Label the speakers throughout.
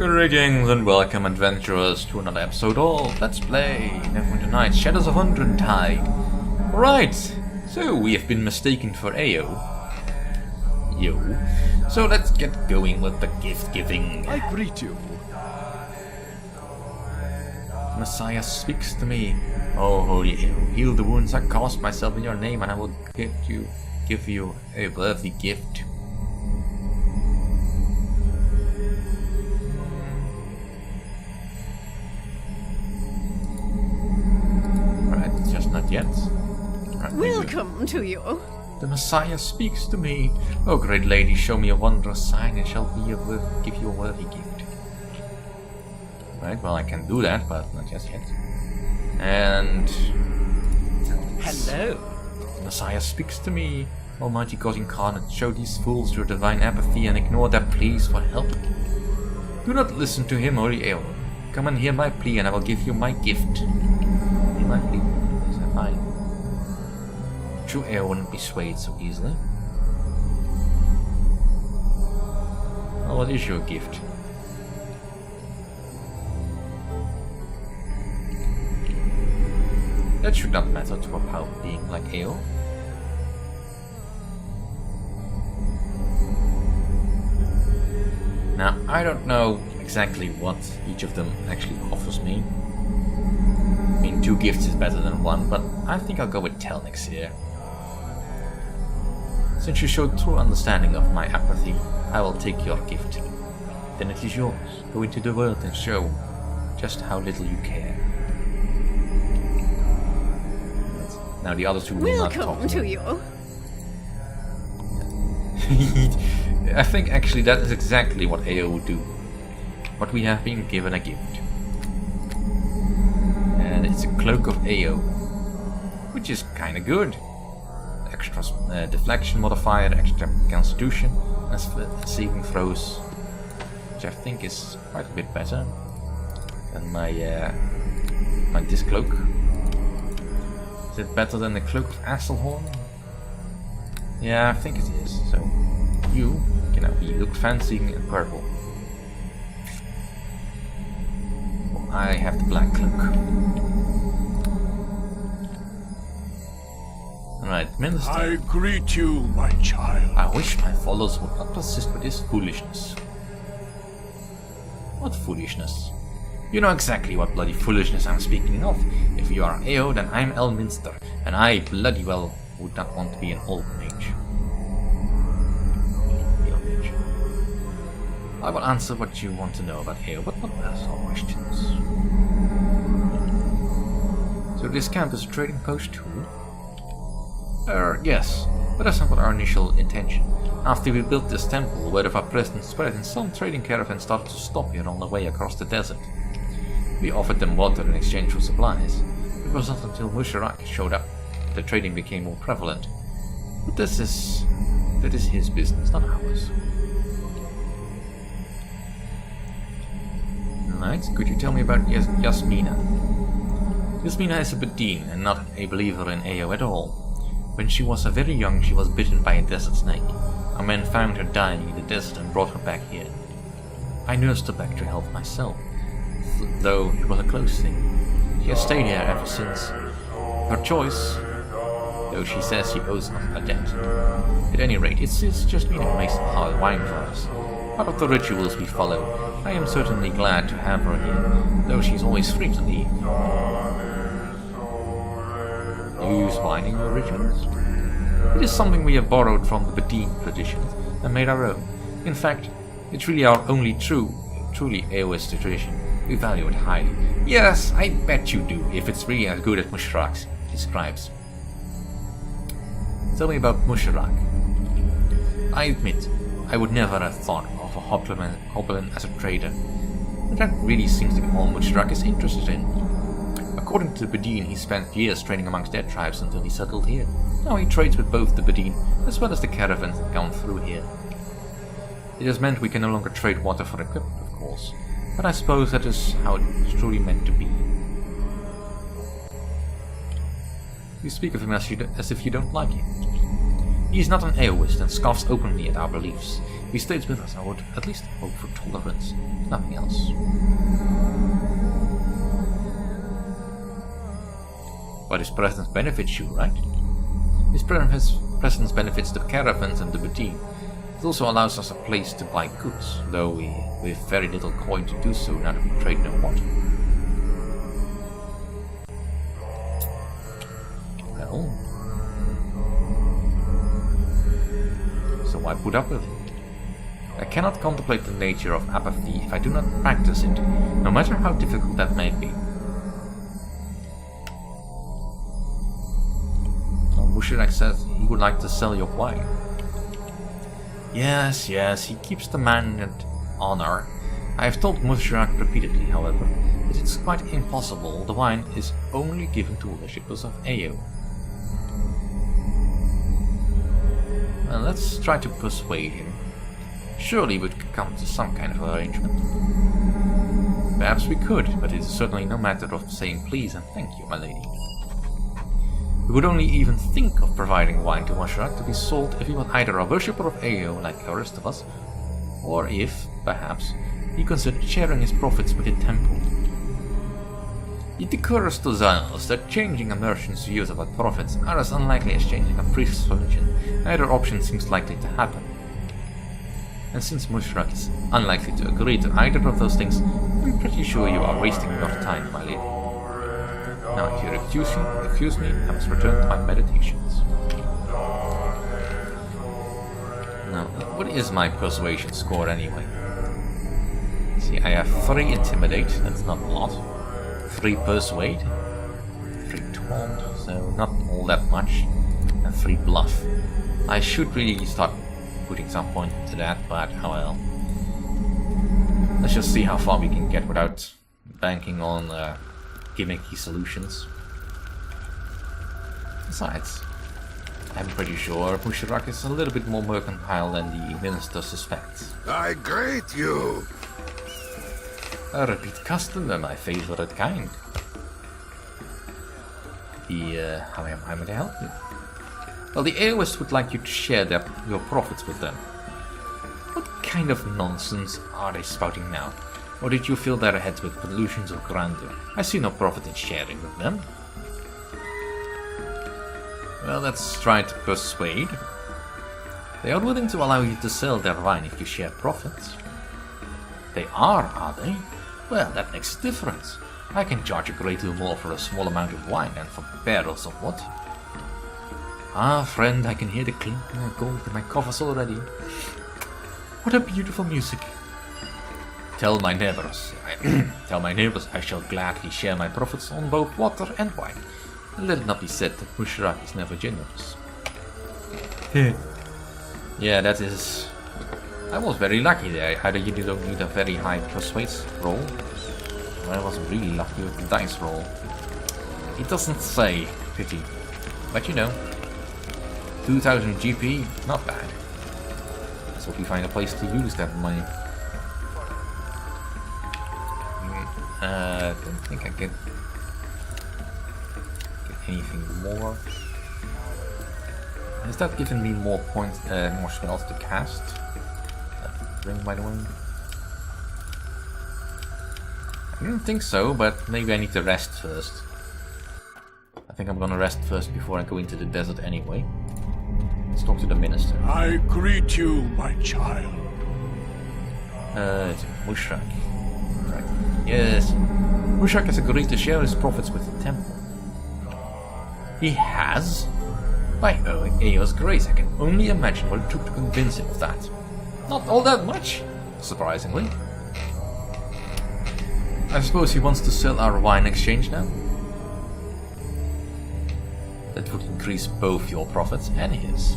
Speaker 1: Greetings and welcome, adventurers, to another episode of Let's Play Neverwinter Nights, Shadows of Undrentide. Right, so we have been mistaken for Ao. So let's get going with the gift giving.
Speaker 2: I greet you.
Speaker 1: Messiah speaks to me. Oh, holy Ao, heal the wounds I caused myself in your name, and I will give you a worthy gift. Not yet. Right,
Speaker 3: Welcome to you.
Speaker 1: The Messiah speaks to me. Oh, great lady, show me a wondrous sign and shall give you a worthy gift. Right, well, I can do that, but not just yet. And...
Speaker 3: Hello.
Speaker 1: The Messiah speaks to me. Almighty God incarnate, show these fools your divine apathy and ignore their pleas for help. Do not listen to him, holy Ao. Come and hear my plea and I will give you my gift. Hear my plea. Fine. True Ao wouldn't be swayed so easily. Well, what is your gift? That should not matter to a powerful being like Ao. Now, I don't know exactly what each of them actually offers me. I mean, 2 gifts is better than 1, but I think I'll go with Telnix here. Since you showed true understanding of my apathy, I will take your gift. Then it is yours. Go into the world and show just how little you care. Now the other 2 will not talk.
Speaker 3: Welcome to you.
Speaker 1: I think actually that is exactly what Ao would do. But we have been given a gift. And it's a Cloak of Ao, which is kinda good. Extra deflection modifier, extra constitution, and saving throws, which I think is quite a bit better than my disc cloak. Is it better than the Cloak of Asselhorn? Yeah, I think it is. So you look fancy in purple. I have the black cloak. Right, Minister.
Speaker 2: I greet you, my child.
Speaker 1: I wish my followers would not persist with this foolishness. What foolishness? You know exactly what bloody foolishness I'm speaking of. If you are Ao, then I'm Elminster, and I bloody well would not want to be an old mage. I will answer what you want to know about Ao, but not personal questions. So this camp is a trading post too? Yes, but that's not what our initial intention. After we built this temple, word of our presence spread and some trading caravans started to stop here on the way across the desert. We offered them water in exchange for supplies. It was not until Musharak showed up that the trading became more prevalent. But that is his business, not ours. Right, could you tell me about Yasmina? Yasmina is a Bedin and not a believer in Ao at all. When she was very young, she was bitten by a desert snake. A man found her dying in the desert and brought her back here. I nursed her back to health myself, though it was a close thing. She has stayed here ever since. Her choice, though she says she owes us a debt. At any rate, it's just been a nice hard wine for us. Part of the rituals we follow. I am certainly glad to have her here, though she's always free to leave. You use wine in your rituals? It is something we have borrowed from the Bedin traditions and made our own. In fact, it's really our only truly Aoist tradition. We value it highly. Yes, I bet you do, if it's really as good as Musharak describes. Tell me about Musharak. I admit, I would never have thought of a Hoplin as a trader, but that really seems to be all Musharak is interested in. According to the Bedin, he spent years training amongst their tribes until he settled here. Now he trades with both the Bedin as well as the caravans that come through here. It has meant we can no longer trade water for equipment, of course, but I suppose that is how it's truly meant to be. You speak of him as if you don't like him. He is not an Aoist and scoffs openly at our beliefs. he stays with us, I would at least hope for tolerance, if nothing else. But his presence benefits you, right? His presence benefits the caravans and the Bedine. It also allows us a place to buy goods, though we have very little coin to do so now that we trade no more. Well, so why put up with it? I cannot contemplate the nature of apathy if I do not practice it, no matter how difficult that may be. Bushirak said he would like to sell your wine. Yes, he keeps the man in honor. I have told Bushirak repeatedly, however, that it's quite impossible. The wine is only given to worshippers of Ao. Well, let's try to persuade him. Surely we could come to some kind of arrangement. Perhaps we could, but it is certainly no matter of saying please and thank you, my lady. We would only even think of providing wine to Bushirak to be sold if he was either a worshipper of Ao like the rest of us, or if, perhaps, he considered sharing his profits with the temple. It occurs to Xanos that changing a merchant's views about profits are as unlikely as changing a priest's religion. Neither option seems likely to happen. And since Bushirak is unlikely to agree to either of those things, I'm pretty sure you are wasting your time, my lady. Now, if you accuse me, I must return to my meditations. Now, what is my persuasion score anyway? See, I have 3 intimidate, that's not a lot. 3 persuade, 3 taunt, so not all that much, and 3 bluff. I should really start putting some point into that, but oh well. Let's just see how far we can get without banking on gimmicky solutions. Besides, I'm pretty sure Bushirak is a little bit more mercantile than the minister suspects.
Speaker 2: I greet you.
Speaker 1: A repeat customer, my favorite kind. How am I to help you? Well, the Aoists would like you to share your profits with them. What kind of nonsense are they spouting now? Or did you fill their heads with delusions of grandeur? I see no profit in sharing with them. Well, let's try to persuade. They are willing to allow you to sell their wine if you share profits. They are they? Well, that makes a difference. I can charge a great deal more for a small amount of wine than for barrels of what? Ah, friend, I can hear the clinking of gold in my coffers already. What a beautiful music. Tell my neighbors I shall gladly share my profits on both water and wine. And let it not be said that Bushirak is never generous. Yeah, that is... I was very lucky there. Either you don't need a very high persuade roll, or I was really lucky with the dice roll. It doesn't say, pity. But you know, 2000 GP, not bad. Let's hope we find a place to use that money. I don't think I get anything more. Has that given me more points, more spells to cast? Ring, by the way. I don't think so, but maybe I need to rest first. I think I'm gonna rest first before I go into the desert anyway. Let's talk to the minister.
Speaker 2: I greet you, my child.
Speaker 1: It's Bushirak. Right. Yes. Bushirak has agreed to share his profits with the temple. He has? By Ao's grace, I can only imagine what it took to convince him of that. Not all that much, surprisingly. I suppose he wants to sell our wine exchange now? That would increase both your profits and his.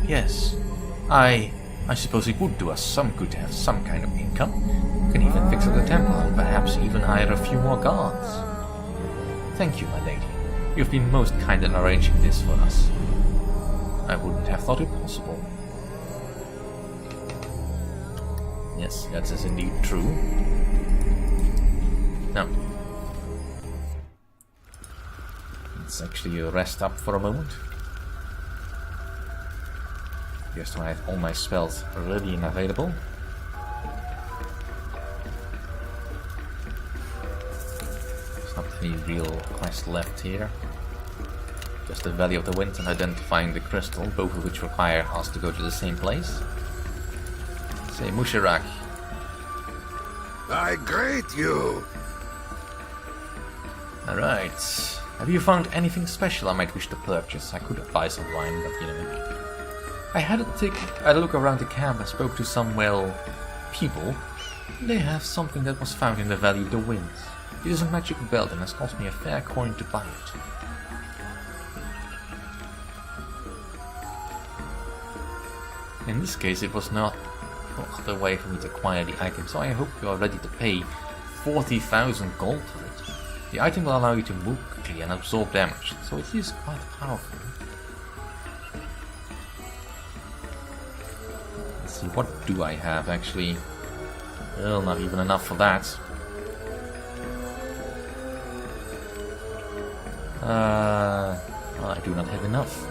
Speaker 1: Yes, I suppose it would do us some good to have some kind of income. We can even fix up the temple and perhaps even hire a few more guards. Thank you, my lady. You've been most kind in arranging this for us. I wouldn't have thought it possible. Yes, that is indeed true. Now, let's actually rest up for a moment. Just when I have all my spells ready and available. There's not any real quest left here. Just the Valley of the Wind and identifying the crystal, both of which require us to go to the same place. Say Musharak.
Speaker 2: I greet you.
Speaker 1: Alright. Have you found anything special I might wish to purchase? I could advise on wine, but you know. I had a look around the camp and spoke to some, well, people. They have something that was found in the Valley of the Wind. It is a magic belt and has cost me a fair coin to buy it. In this case, it was not the way for me to acquire the item, so I hope you are ready to pay 40,000 gold for it. The item will allow you to move quickly and absorb damage, so it is quite powerful. Let's see, what do I have actually? Well, not even enough for that. Well, I do not have enough.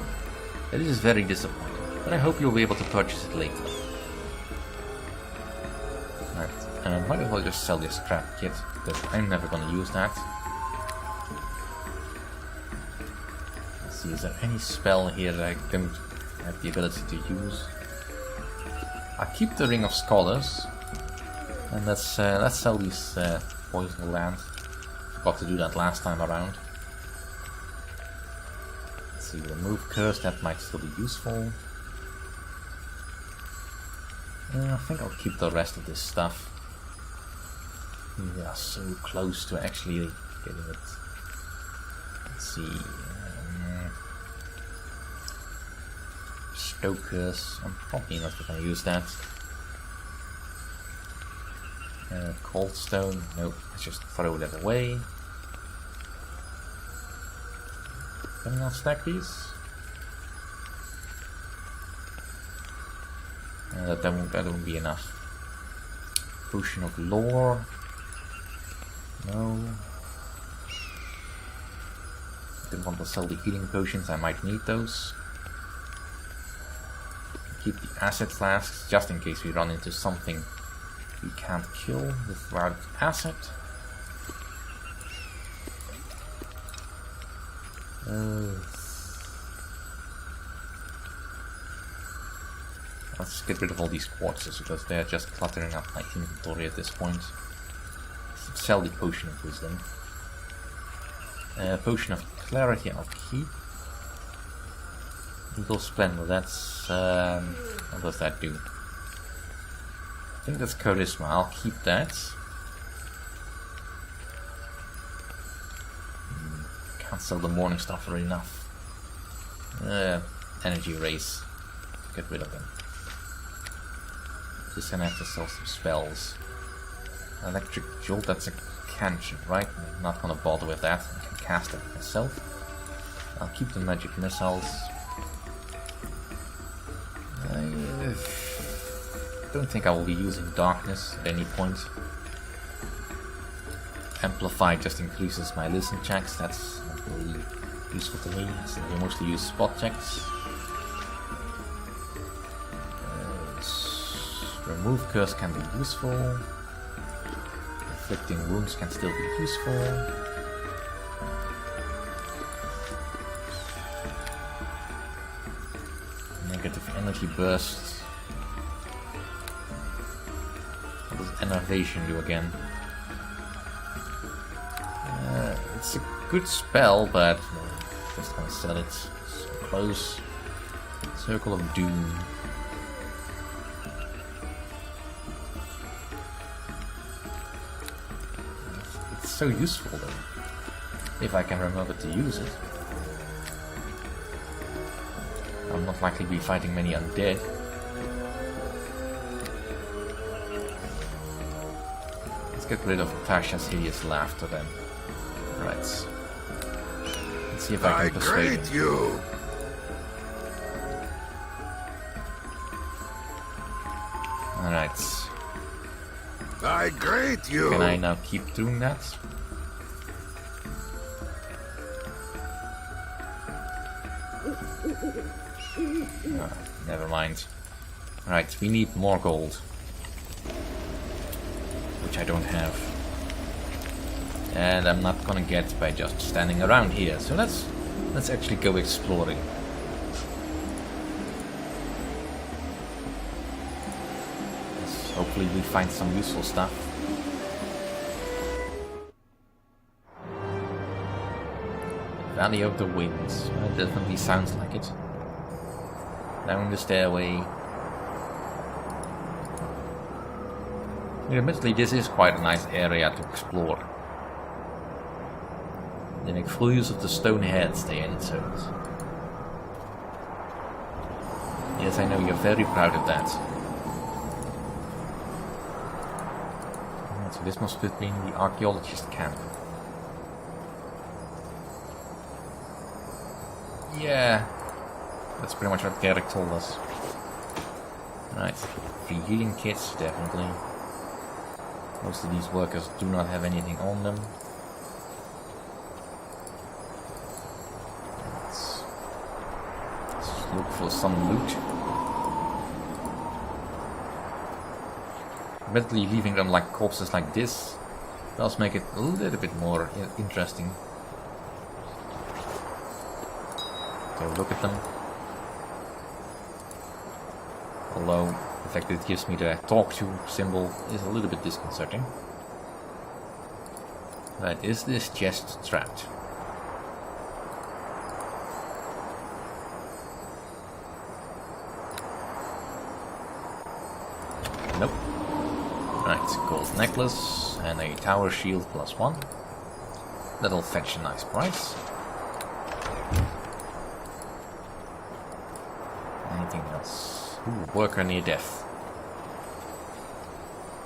Speaker 1: It is very disappointing. But I hope you'll be able to purchase it later. Right, might as well just sell this scrap kit, because I'm never going to use that. Let's see, is there any spell here that I don't have the ability to use? I'll keep the Ring of Scholars, and let's sell these poison lands. Forgot to do that last time around. Let's see, remove curse, that might still be useful. I think I'll keep the rest of this stuff. We are so close to actually getting it. Let's see. Stokers. I'm probably not going to use that. Cold stone. Nope. Let's just throw that away. Can I not stack these? That won't be enough. Potion of Lore. No. Didn't want to sell the healing potions, I might need those. Keep the acid flasks just in case we run into something we can't kill without acid. Let's get rid of all these quartzes because they're just cluttering up my inventory at this point. Sell the Potion of Wisdom. Potion of Clarity I'll keep. Eagle Splendor, that's... what does that do? I think that's Charisma, I'll keep that. Can't sell the Morning Star for enough. Energy Race. Get rid of them. Just gonna have to sell some spells. Electric Jolt, that's a cantrip, right? I'm not gonna bother with that. I can cast it myself. I'll keep the Magic Missiles. I don't think I will be using Darkness at any point. Amplify just increases my listen checks, that's not really useful to me, so I mostly use spot checks. Remove Curse can be useful. Inflicting Wounds can still be useful. Negative Energy Burst. What does Enervation do again? It's a good spell, but I'm just gonna sell it. So close. Circle of Doom. So useful though, if I can remember to use it. I'm not likely to be fighting many undead. Let's get rid of Tasha's hideous laughter then. Right. Let's see if I can persuade him.
Speaker 2: You.
Speaker 1: Alright.
Speaker 2: I greet you.
Speaker 1: Can I now keep doing that? Never mind. Right, we need more gold. Which I don't have. And I'm not gonna get by just standing around here. So let's actually go exploring. Yes, hopefully we find some useful stuff. Valley of the Winds. It definitely sounds like it. Down the stairway. Admittedly, this is quite a nice area to explore. They make full use of the stone heads they insert. Yes, I know you're very proud of that. So this must have been the archaeologist camp. Yeah, that's pretty much what Garrick told us. Right, free healing kits, definitely. Most of these workers do not have anything on them. Let's look for some loot. Admittedly, leaving them like corpses like this does make it a little bit more interesting. So look at them. Although the fact that it gives me the talk to symbol is a little bit disconcerting. Right, is this chest trapped? Nope. Right, gold necklace and a tower shield +1. That'll fetch a nice price. Anything else? Ooh, worker near death.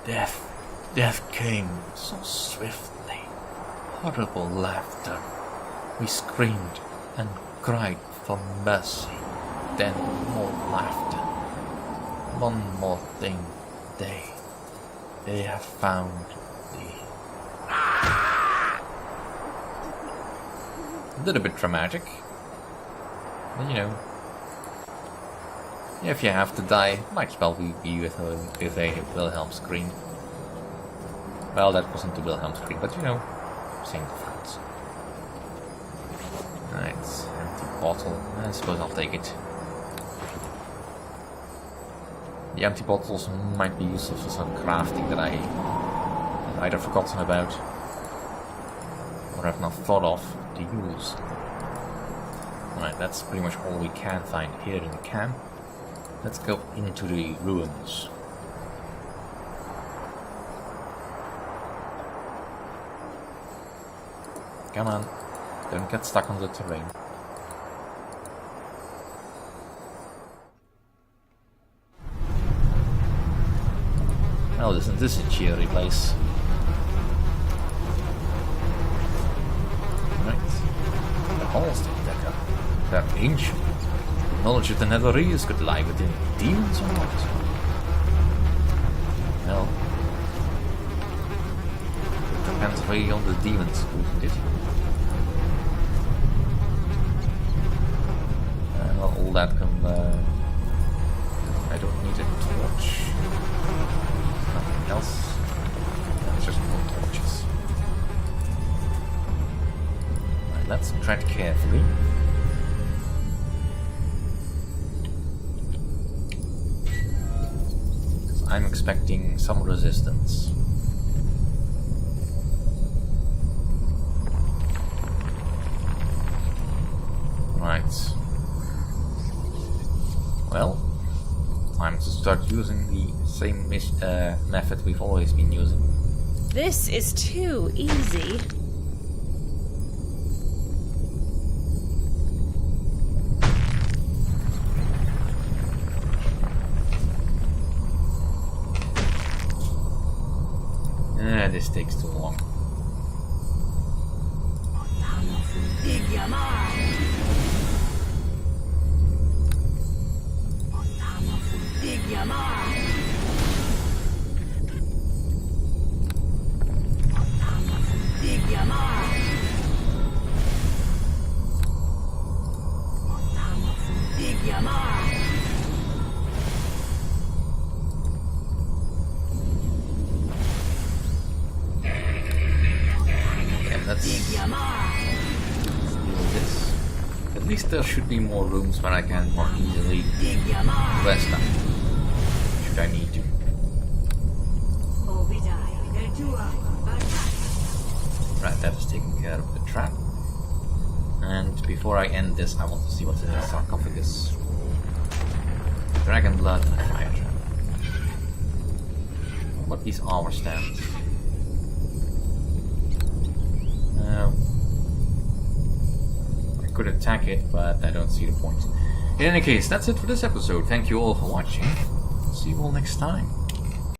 Speaker 1: Death came so swiftly. Horrible laughter. We screamed and cried for mercy. Then more laughter. One more thing. They have found thee. A little bit dramatic. But you know. If you have to die, might as well be with a Wilhelm scream. Well, that wasn't the Wilhelm scream, but you know, same difference. Right, empty bottle. I suppose I'll take it. The empty bottles might be useful for some crafting that I've either forgotten about or have not thought of to use. Right, that's pretty much all we can find here in the camp. Let's go into the ruins. Come on, don't get stuck on the terrain. Oh, isn't this a cheery place? Right. The halls they're ancient. Knowledge of the Netherese could lie within demons or not? Well, it depends really on the demons, wouldn't it? Well, all that can. I don't need a torch. Nothing else. Just more torches. Right, let's tread carefully. I'm expecting some resistance. Right. Well, time to start using the same method we've always been using.
Speaker 3: This is too easy.
Speaker 1: This takes too long. let's steal this. At least there should be more rooms where I can more easily rest up. Should I need to. Right, that is taking care of the trap. And before I end this, I want to see what's in the sarcophagus. Dragon blood and a fire trap. What these armor stands? I could attack it, but I don't see the point. In any case, that's it for this episode. Thank you all for watching. See you all next time.